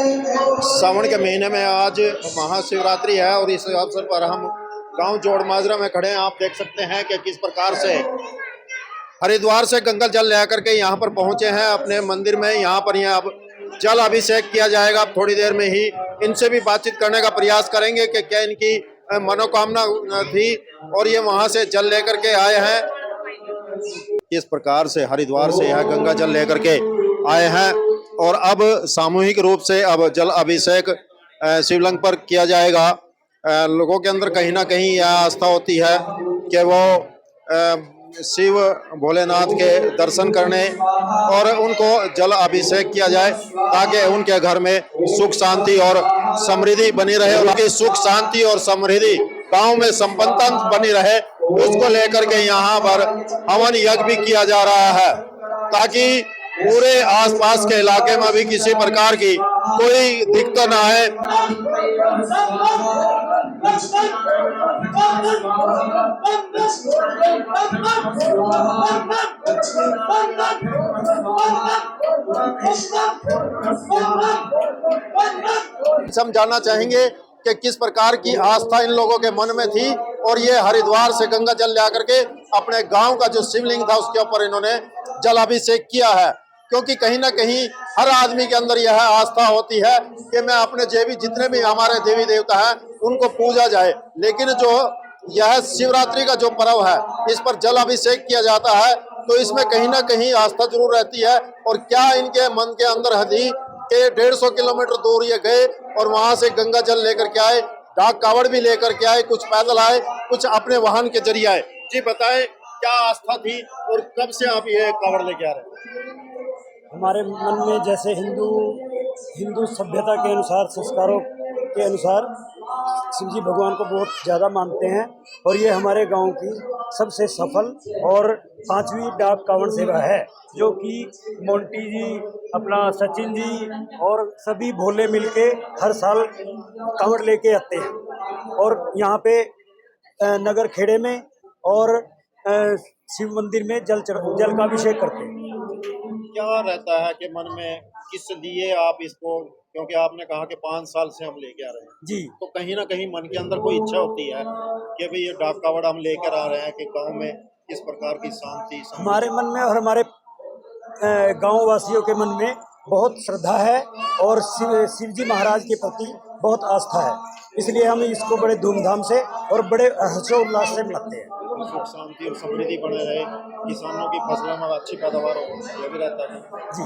सावन के महीने में आज महाशिवरात्रि है और इस अवसर पर हम गांव जोड़ माजरा में खड़े हैं। आप देख सकते हैं कि किस प्रकार से हरिद्वार से गंगा जल लेकर के यहाँ पर पहुंचे हैं अपने मंदिर में। यहाँ पर अब जल अभिषेक किया जाएगा। अब थोड़ी देर में ही इनसे भी बातचीत करने का प्रयास करेंगे कि क्या इनकी मनोकामना थी और ये वहां से जल लेकर के आए हैं। इस प्रकार से हरिद्वार से यह गंगा जल लेकर के आए हैं और अब सामूहिक रूप से अब जल अभिषेक शिवलिंग पर किया जाएगा। लोगों के अंदर कहीं ना कहीं यह आस्था होती है कि वो शिव भोलेनाथ के दर्शन करने और उनको जल अभिषेक किया जाए ताकि उनके घर में सुख शांति और समृद्धि बनी रहे। उनकी सुख शांति और समृद्धि गांव में संपन्नता बनी रहे, उसको लेकर के यहाँ पर हवन यज्ञ भी किया जा रहा है ताकि पूरे आसपास के इलाके में भी किसी प्रकार की कोई दिक्कत ना आए। हम जानना चाहेंगे कि किस प्रकार की आस्था इन लोगों के मन में थी और ये हरिद्वार से गंगा जल ला करके अपने गांव का जो शिवलिंग था उसके ऊपर इन्होंने जल अभिषेक किया है। क्योंकि कहीं ना कहीं हर आदमी के अंदर यह आस्था होती है कि मैं अपने जितने भी हमारे देवी देवता हैं उनको पूजा जाए, लेकिन जो यह शिवरात्रि का जो पर्व है इस पर जल अभिषेक किया जाता है तो इसमें कहीं ना कहीं आस्था जरूर रहती है। और क्या इनके मन के अंदर थी कि 150 किलोमीटर दूर ये गए और वहां से गंगा जल लेकर के आए, डाक कावड़ भी लेकर के आए, कुछ पैदल आए, कुछ अपने वाहन के जरिए आए। जी बताएं क्या आस्था थी और कब से आप ये कावड़ लेके आ रहे हैं? हमारे मन में जैसे हिंदू सभ्यता के अनुसार, संस्कारों के अनुसार शिव जी भगवान को बहुत ज़्यादा मानते हैं और ये हमारे गांव की सबसे सफल और 5वीं डाक कावड़ सेवा है, जो कि मोंटी जी, अपना सचिन जी और सभी भोले मिलके हर साल कावड़ लेके आते हैं और यहाँ पे नगर खेड़े में और शिव मंदिर में जल का अभिषेक करते हैं। क्या रहता है कि मन में किस लिए आप इसको, क्योंकि आपने कहा कि 5 साल से हम लेके आ रहे हैं जी, तो कहीं ना कहीं मन के अंदर कोई इच्छा होती है कि भाई ये डाक कावड़ हम लेकर आ रहे हैं कि गांव में किस प्रकार की शांति हमारे मन में और हमारे गांव वासियों के मन में बहुत श्रद्धा है और शिव जी महाराज के प्रति बहुत आस्था है, इसलिए हम इसको बड़े धूमधाम से और बड़े हर्षोल्लास से मनाते हैं। सुख शांति और समृद्धि बने रहे, किसानों की फसलों में अच्छी पैदावार हो, यह भी रहता है। जी,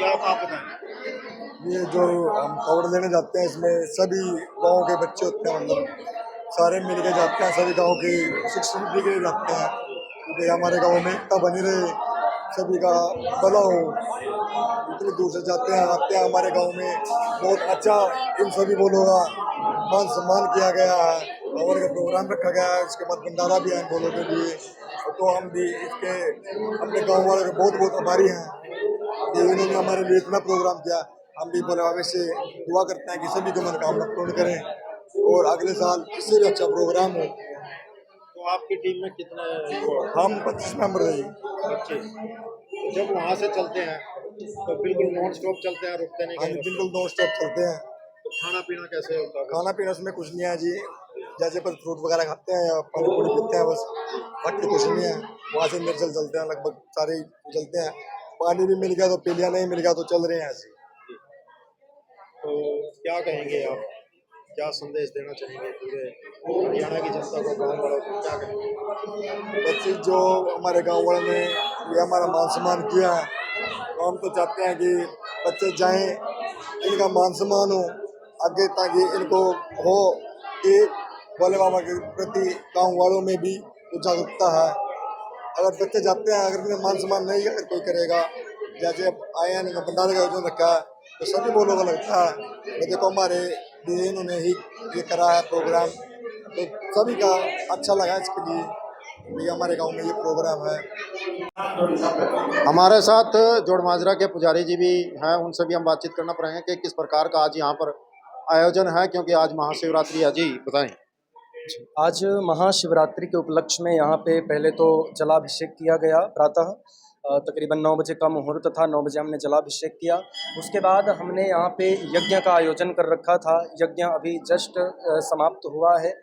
आप बताएं। ये जो हम कावड़ लेने जाते हैं इसमें सभी गांव के बच्चे होते हैं, मतलब सारे मिल के जाते हैं, सभी गांव की सुख समृद्धि के लिए जाते हैं क्योंकि हमारे गांव में एकता बनी रहे, सभी का भला हो। इतनी दूर से जाते हैं, आते हैं, हमारे गांव में बहुत अच्छा इन सभी बोलों का मान सम्मान किया गया है और प्रोग्राम रखा गया है। उसके बाद भंडारा भी है इन बोलों के लिए, तो हम भी इसके अपने गाँव वालों के बहुत बहुत आभारी हैं कि इन्होंने हमारे लिए इतना प्रोग्राम किया। हम भी भोले बाबा से दुआ करते हैं कि सभी को मनोकामना पूर्ण करें और अगले साल इससे भी अच्छा प्रोग्राम हो। तो आपकी टीम में कितने? हम 25 मेंबर हैं। 25। जब वहाँ से चलते हैं तो बिल्कुल नॉन स्टॉप चलते हैं, रुकते नहीं? हाँ जी, बिल्कुल नॉन स्टॉप चलते हैं। तो खाना पीना कैसे होता है? खाना पीना उसमें कुछ नहीं है जी, जैसे पर फ्रूट वगैरह खाते हैं या पानी पूरी पीते हैं, बस बाकी कुछ नहीं है। वहाँ से निर्जल चलते हैं, लगभग सारे ही चलते हैं। पानी भी मिल गया तो पी लिया, नहीं मिल गया तो चल रहे हैं ऐसे। तो क्या कहेंगे आप, क्या संदेश देना चाहेंगे पूरे हरियाणा की जनता को, गाँव वालों को क्या कहेंगे? बच्चे जो हमारे गाँव वालों ने ये हमारा मान सम्मान किया है, तो हम तो चाहते हैं कि बच्चे जाएं, इनका मान सम्मान हो आगे, ताकि इनको हो कि भोले बाबा के प्रति गाँव वालों में भी कुछ जागरूकता है। अगर बच्चे जाते हैं, अगर इन्हें मान सम्मान नहीं अगर कोई करेगा, जैसे अब आए हैं भंडारे का आयोजन रखा है तो सभी बोलों को लगता है कि देखो हमारे लिए इन्होंने ही ये करा है प्रोग्राम, तो सभी का अच्छा लगा इसके लिए भैया हमारे गांव में ये प्रोग्राम है। हमारे साथ जोड़ माजरा के पुजारी जी भी हैं, उनसे भी हम बातचीत करना पड़ेंगे कि किस प्रकार का आज यहाँ पर आयोजन है, क्योंकि आज महाशिवरात्रि है। जी बताएं। आज महाशिवरात्रि के उपलक्ष्य में यहाँ पे पहले तो जलाभिषेक किया गया प्रातः तकरीबन 9 बजे का मुहूर्त था, 9 बजे हमने जलाभिषेक किया। उसके बाद हमने यहाँ पे यज्ञ का आयोजन कर रखा था, यज्ञ अभी जस्ट समाप्त हुआ है।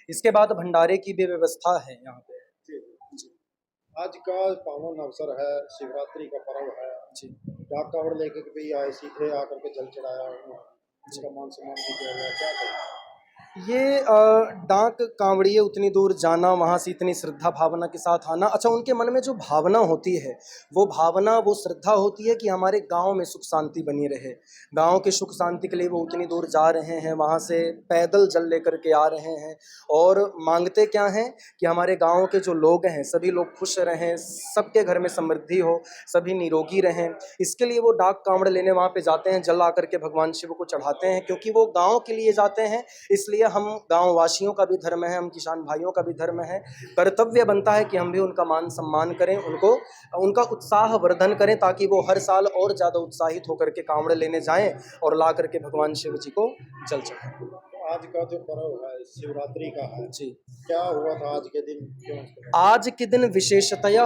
इसके बाद भंडारे की भी व्यवस्था है यहाँ पे। आज का पावन अवसर है, शिवरात्रि का पर्व है जी डाक कावड़ लेके भी आए, सीधे आकर के जल चढ़ाया, उसका मान सम्मान भी किया गया, क्या कहें? ये डाक कांवड़िए उतनी दूर जाना, वहाँ से इतनी श्रद्धा भावना के साथ आना, अच्छा उनके मन में जो भावना होती है वो भावना, वो श्रद्धा होती है कि हमारे गांव में सुख शांति बनी रहे। गांव के सुख शांति के लिए वो उतनी दूर जा रहे हैं, वहाँ से पैदल जल लेकर के आ रहे हैं और मांगते क्या हैं कि हमारे गांव के जो लोग हैं सभी लोग खुश रहें, सबके घर में समृद्धि हो, सभी निरोगी रहें। इसके लिए वो डाक कांवड़ लेने वहाँ पे जाते हैं, जल आकर के भगवान शिव को चढ़ाते हैं, क्योंकि वो गाँव के लिए जाते हैं। इसलिए हम गांव वासियों का भी धर्म है, हम किसान भाइयों का भी धर्म है, कर्तव्य बनता है कि हम भी उनका मान सम्मान करें, उनको उनका उत्साह वर्धन करें, ताकि वो हर साल और ज़्यादा उत्साहित होकर के कांवड़ लेने जाएं और ला करके भगवान शिव जी को जल चढ़ाएं। आज का जो पर्व है शिवरात्रि का है जी, क्या हुआ था आज के दिन, क्यों आज के दिन विशेषतः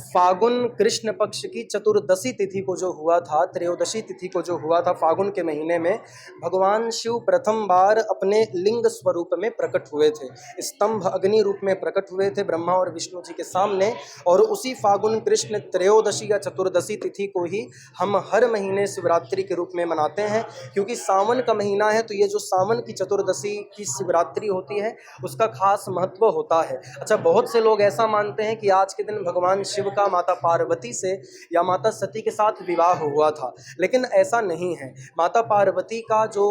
फागुन कृष्ण पक्ष की चतुर्दशी तिथि को जो हुआ था, त्रयोदशी तिथि को जो हुआ था फागुन के महीने में, भगवान शिव प्रथम बार अपने लिंग स्वरूप में प्रकट हुए थे। स्तंभ अग्नि रूप में प्रकट हुए थे ब्रह्मा और विष्णु जी के सामने, और उसी फागुन कृष्ण त्रयोदशी या चतुर्दशी तिथि को ही हम हर महीने शिवरात्रि के रूप में मनाते हैं, क्योंकि सावन का महीना है, तो ये जो सावन की चतुर्दशी की शिवरात्रि होती है उसका खास महत्व होता है। अच्छा, बहुत से लोग ऐसा मानते हैं कि आज के दिन भगवान शिव का माता पार्वती से या माता सती के साथ विवाह हुआ था, लेकिन ऐसा नहीं है। माता पार्वती का जो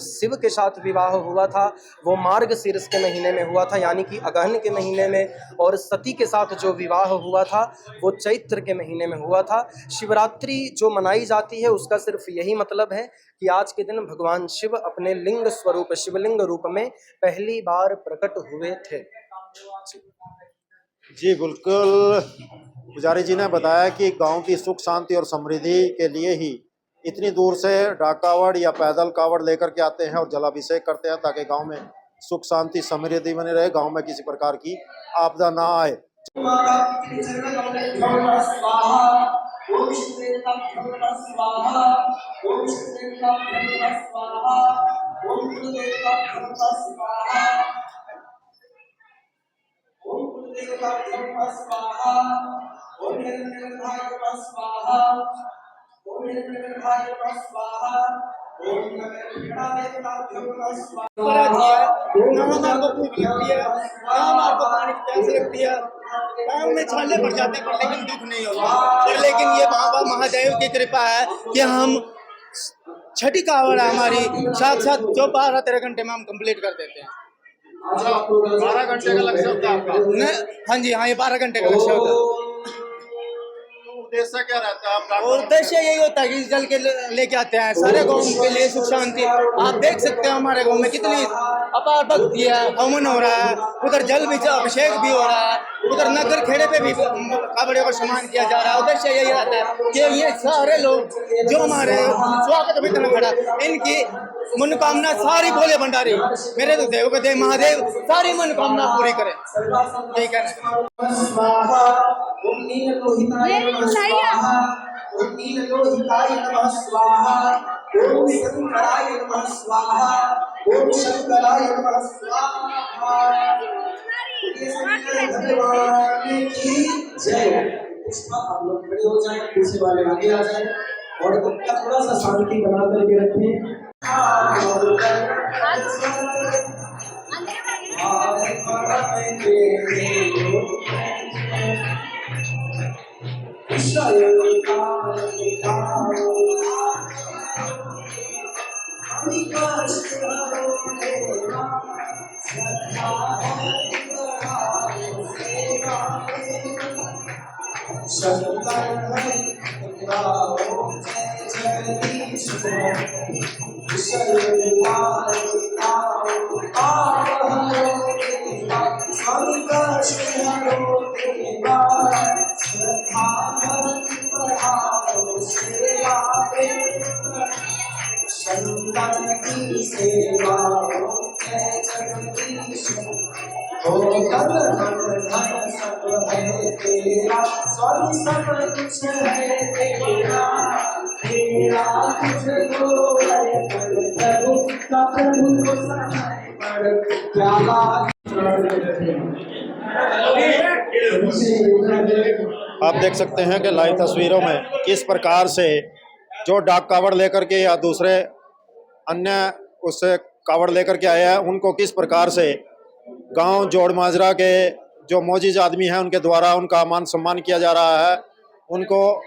शिव के साथ विवाह हुआ था वो मार्गशीर्ष के महीने में हुआ था, यानी कि अगहन के महीने में, और सती के साथ जो विवाह हुआ था वो चैत्र के महीने में हुआ था। शिवरात्रि जो मनाई जाती है उसका सिर्फ यही मतलब है कि आज के दिन भगवान शिव अपने लिंग स्वरूप शिवलिंग रूप में पहली बार प्रकट हुए थे। जी बिल्कुल, पुजारी जी ने बताया कि गांव की सुख शांति और समृद्धि के लिए ही इतनी दूर से डाक कावड़ या पैदल कावड़ लेकर के आते हैं और जलाभिषेक करते हैं, ताकि गांव में सुख शांति समृद्धि बनी रहे, गांव में किसी प्रकार की आपदा ना आए। पाँव में छाले पड़ जाते पर लेकिन दुख नहीं होता। और लेकिन ये बाबा महादेव की कृपा है कि हम छठी कावड़ हमारी साथ साथ जो 12-13 घंटे में हम कंप्लीट कर देते हैं। 12 घंटे का लक्ष्य होता है आपका? हाँ जी, हाँ, ये 12 घंटे का लक्ष्य होता है। उद्देश्य क्या रहता है आपका? और उद्देश्य यही होता है कि जल के लेके आते हैं सारे गांव के लिए सुख शांति। आप देख सकते हैं हमारे गांव में कितनी अपार भक्ति है, हवन हो रहा है, उधर जल भी अभिषेक भी हो रहा है, उधर नगर खेड़े पे भी कावड़ियों का सम्मान किया जा रहा है। उद्देश्य यही रहता है कि ये सारे लोग जो हमारे स्वागत में खड़ा, इनकी मनोकामना सारी भोले भंडारी मेरे तो देव देव महादेव सारी मनोकामना पूरी करें, यही कहना है। ओम शंकराय नमः स्वाहा, ओम शंकराय नमः स्वाहा। भगवान की जय। आप लोग खड़े हो जाएं, पीछे वाले आगे आ जाएं और थोड़ा सा शांति बना करके रखें। तेरा, सब कुछ है तेरा, तेरा तुझको प्रभु का प्रभु को सहाय पर क्या बात। आप देख सकते हैं कि लाइव तस्वीरों में किस प्रकार से जो डाक कावड़ लेकर के या दूसरे अन्य उससे कावड़ लेकर के आए हैं उनको किस प्रकार से गांव जोड़ माजरा के जो मोजिज आदमी हैं उनके द्वारा उनका मान सम्मान किया जा रहा है, उनको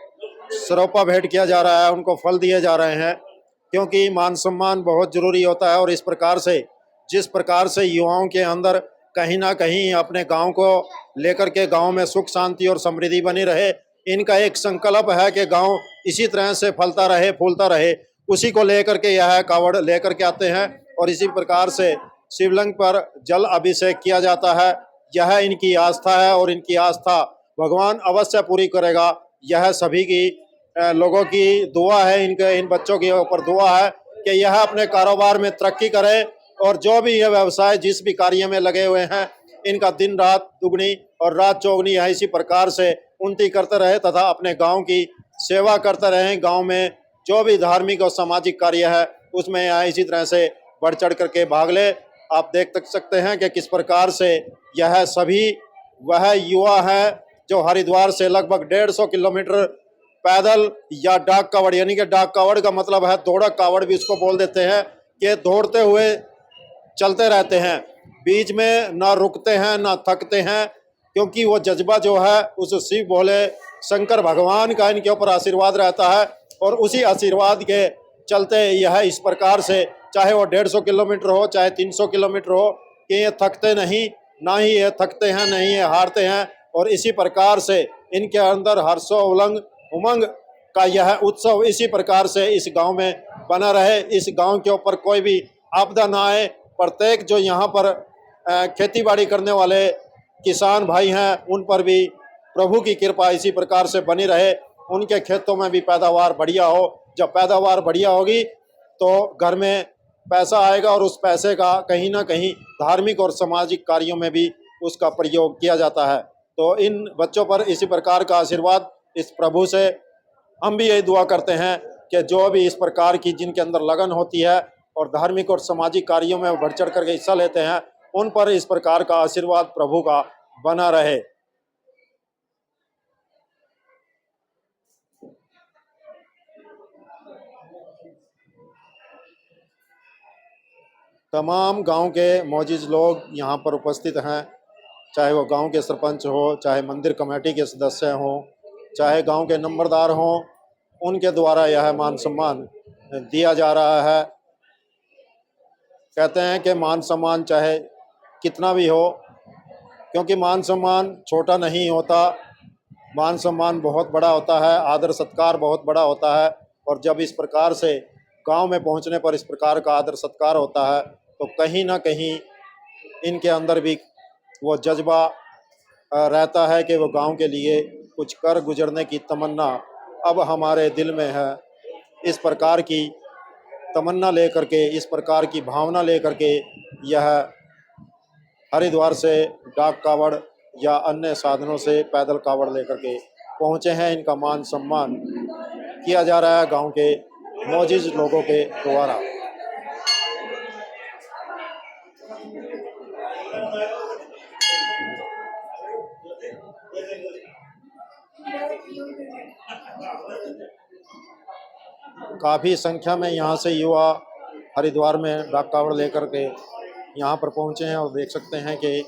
सरोपा भेंट किया जा रहा है, उनको फल दिए जा रहे हैं, क्योंकि मान सम्मान बहुत ज़रूरी होता है। और इस प्रकार से जिस प्रकार से युवाओं के अंदर कहीं ना कहीं अपने गांव को लेकर के गांव में सुख शांति और समृद्धि बनी रहे, इनका एक संकल्प है कि गांव इसी तरह से फलता रहे फूलता रहे, उसी को लेकर के यह कावड़ लेकर के आते हैं और इसी प्रकार से शिवलिंग पर जल अभिषेक किया जाता है। यह इनकी आस्था है और इनकी आस्था भगवान अवश्य पूरी करेगा। यह सभी की लोगों की दुआ है, इनके इन बच्चों के ऊपर दुआ है कि यह अपने कारोबार में तरक्की करे और जो भी यह व्यवसाय जिस भी कार्य में लगे हुए हैं इनका दिन रात दुगनी और रात चौगनी है इसी प्रकार से उन्नति करते रहे तथा अपने गांव की सेवा करते रहें। गांव में जो भी धार्मिक और सामाजिक कार्य है उसमें यह इसी तरह से बढ़ चढ़ करके भाग ले। आप देख सकते हैं कि किस प्रकार से यह सभी वह युवा है जो हरिद्वार से लगभग 150 किलोमीटर पैदल या डाक कावड़, यानी कि डाक कावड़ का मतलब है दौड़क कावड़ भी इसको बोल देते हैं, कि दौड़ते हुए चलते रहते हैं, बीच में ना रुकते हैं ना थकते हैं, क्योंकि वो जज्बा जो है उस शिव भोले शंकर भगवान का इनके ऊपर आशीर्वाद रहता है और उसी आशीर्वाद के चलते यह इस प्रकार से चाहे वो 150 किलोमीटर हो चाहे 300 किलोमीटर हो कि ये थकते नहीं, ना ही ये थकते हैं नहीं ये हारते हैं। और इसी प्रकार से इनके अंदर हर्षो उलंग उमंग का यह उत्सव इसी प्रकार से इस गांव में बना रहे, इस गांव के ऊपर कोई भी आपदा ना आए। प्रत्येक जो यहाँ पर खेती बाड़ी करने वाले किसान भाई हैं उन पर भी प्रभु की कृपा इसी प्रकार से बनी रहे, उनके खेतों में भी पैदावार बढ़िया हो। जब पैदावार बढ़िया होगी तो घर में पैसा आएगा और उस पैसे का कहीं ना कहीं धार्मिक और सामाजिक कार्यों में भी उसका प्रयोग किया जाता है। तो इन बच्चों पर इसी प्रकार का आशीर्वाद इस प्रभु से हम भी यही दुआ करते हैं कि जो भी इस प्रकार की जिनके अंदर लगन होती है और धार्मिक और सामाजिक कार्यों में बढ़ चढ़ करके हिस्सा लेते हैं उन पर इस प्रकार का आशीर्वाद प्रभु का बना रहे। तमाम गांव के मौजूद लोग यहाँ पर उपस्थित हैं, चाहे वो गांव के सरपंच हो, चाहे मंदिर कमेटी के सदस्य हों, चाहे गांव के नंबरदार हों, उनके द्वारा यह मान सम्मान दिया जा रहा है। कहते हैं कि मान सम्मान चाहे कितना भी हो, क्योंकि मान सम्मान छोटा नहीं होता, मान सम्मान बहुत बड़ा होता है, आदर सत्कार बहुत बड़ा होता है। और जब इस प्रकार से गांव में पहुंचने पर इस प्रकार का आदर सत्कार होता है तो कहीं ना कहीं इनके अंदर भी वो जज्बा रहता है कि वो गांव के लिए कुछ कर गुजरने की तमन्ना अब हमारे दिल में है। इस प्रकार की तमन्ना लेकर के, इस प्रकार की भावना लेकर के यह हरिद्वार से डाक कावड़ या अन्य साधनों से पैदल कावड़ लेकर के पहुँचे हैं। इनका मान सम्मान किया जा रहा है गांव के मौजूद लोगों के द्वारा। काफ़ी संख्या में यहाँ से युवा हरिद्वार में डाक कावड़ लेकर के यहाँ पर पहुँचे हैं और देख सकते हैं कि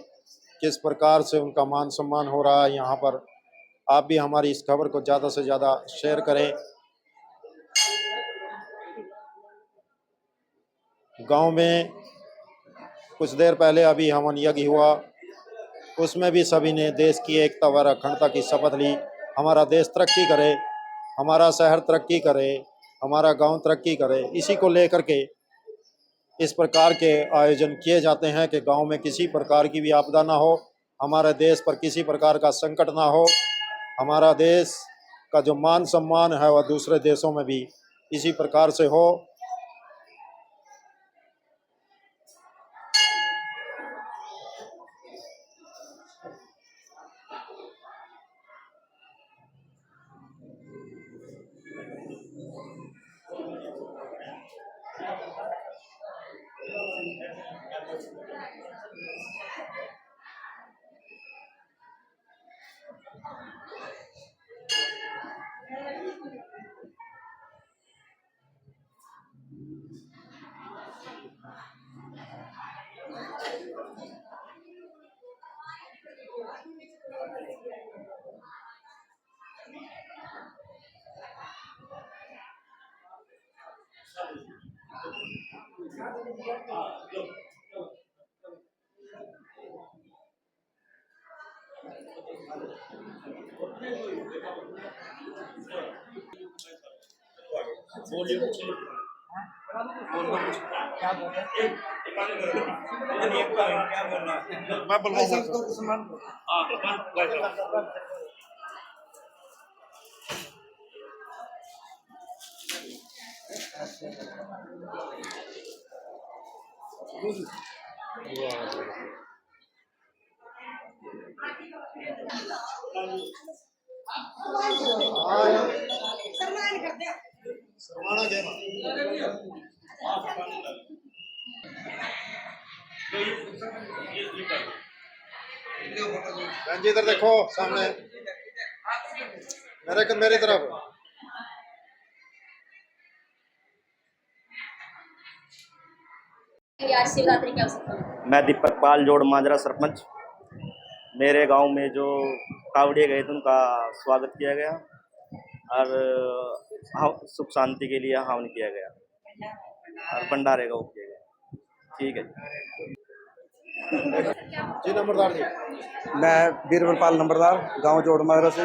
किस प्रकार से उनका मान सम्मान हो रहा है यहाँ पर। आप भी हमारी इस खबर को ज़्यादा से ज़्यादा शेयर करें। गांव में कुछ देर पहले अभी हवन यज्ञ हुआ, उसमें भी सभी ने देश की एकता व अखंडता की शपथ ली। हमारा देश तरक्की करे, हमारा शहर तरक्की करे, हमारा गांव तरक्की करे, इसी को लेकर के इस प्रकार के आयोजन किए जाते हैं कि गांव में किसी प्रकार की भी आपदा ना हो, हमारे देश पर किसी प्रकार का संकट ना हो, हमारा देश का जो मान सम्मान है वह दूसरे देशों में भी इसी प्रकार से हो। बहन जी इधर देखो सामने, मेरी तरफ। आज शिवरात्रि के अवसर पर मैं दीपक पाल जोड़ माजरा सरपंच। मेरे गांव में जो कावड़िए गए थे उनका स्वागत किया गया और सुख शांति के लिए हवन किया गया और भंडारे का वो किया गया। ठीक है जी नंबरदार जी। मैं बीरबलपाल नंबरदार गांव जोड़ माजरा से।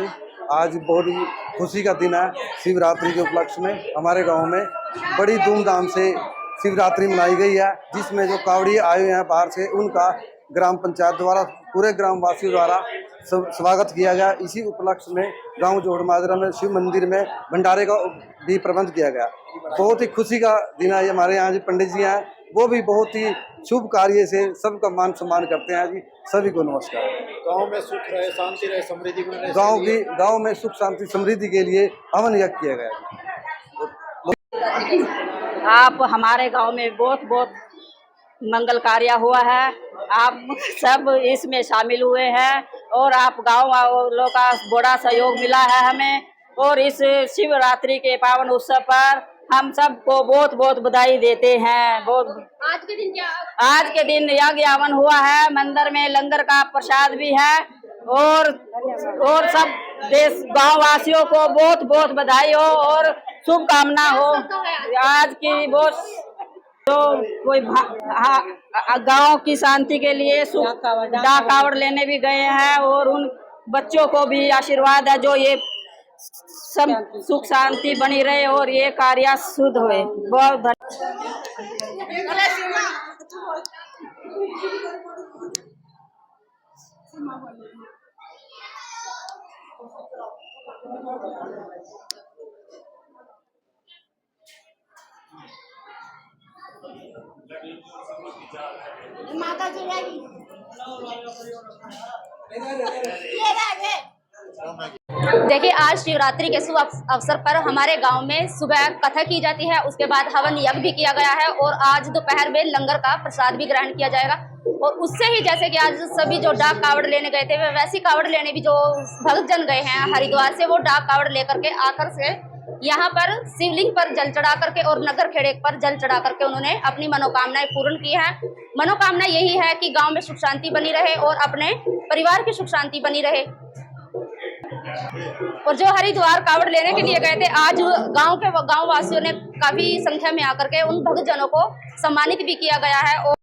आज बहुत ही खुशी का दिन है। शिवरात्रि के उपलक्ष्य में हमारे गांव में बड़ी धूमधाम से शिवरात्रि मनाई गई है, जिसमें जो कावड़ी आए हुए हैं बाहर से उनका ग्राम पंचायत द्वारा पूरे ग्रामवासियों द्वारा स्वागत किया गया। इसी उपलक्ष्य में गांव जोड़ माजरा में शिव मंदिर में भंडारे का भी प्रबंध किया गया। बहुत ही खुशी का दिन है। हमारे यहाँ जो पंडित जी हैं वो भी बहुत ही शुभ कार्य से सबका मान सम्मान करते हैं जी। सभी को नमस्कार। गांव में सुख रहे, शांति रहे, समृद्धि बने। गांव में सुख शांति समृद्धि के लिए हवन यज्ञ किया गया। आप हमारे गांव में बहुत बहुत मंगल कार्य हुआ है। आप सब इसमें शामिल हुए हैं और आप गांव वालों का बड़ा सहयोग मिला है हमें। और इस शिवरात्रि के पावन उत्सव पर हम सबको बहुत बहुत बधाई देते हैं। बहुत आज के दिन यज्ञ हवन हुआ है, मंदिर में लंगर का प्रसाद भी है और सब देश गांव वासियों को बहुत बहुत बधाई हो और शुभकामना हो। आज की बहुत तो कोई गांव की शांति के लिए डाक कावड़ लेने भी गए हैं और उन बच्चों को भी आशीर्वाद है जो ये सुख शांति बनी रहे और ये कार्य शुद्ध हुए। बहुत माता जी देखिए, आज शिवरात्रि के शुभ अवसर पर हमारे गांव में सुबह कथा की जाती है, उसके बाद हवन यज्ञ भी किया गया है और आज दोपहर में लंगर का प्रसाद भी ग्रहण किया जाएगा। और उससे ही जैसे कि आज सभी जो डाक कावड़ लेने गए थे वैसी कावड़ लेने भी जो भक्तजन गए हैं हरिद्वार से, वो डाक कावड़ लेकर के आकर से यहाँ पर शिवलिंग पर जल चढ़ा करके और नगर खेड़े पर जल चढ़ा करके उन्होंने अपनी मनोकामनाएं पूर्ण की है। मनोकामना यही है कि गांव में सुख शांति बनी रहे और अपने परिवार की सुख शांति बनी रहे। और जो हरिद्वार कावड़ लेने के लिए गए थे, आज गांव वासियों ने काफी संख्या में आकर के उन भक्तजनों को सम्मानित भी किया गया है। और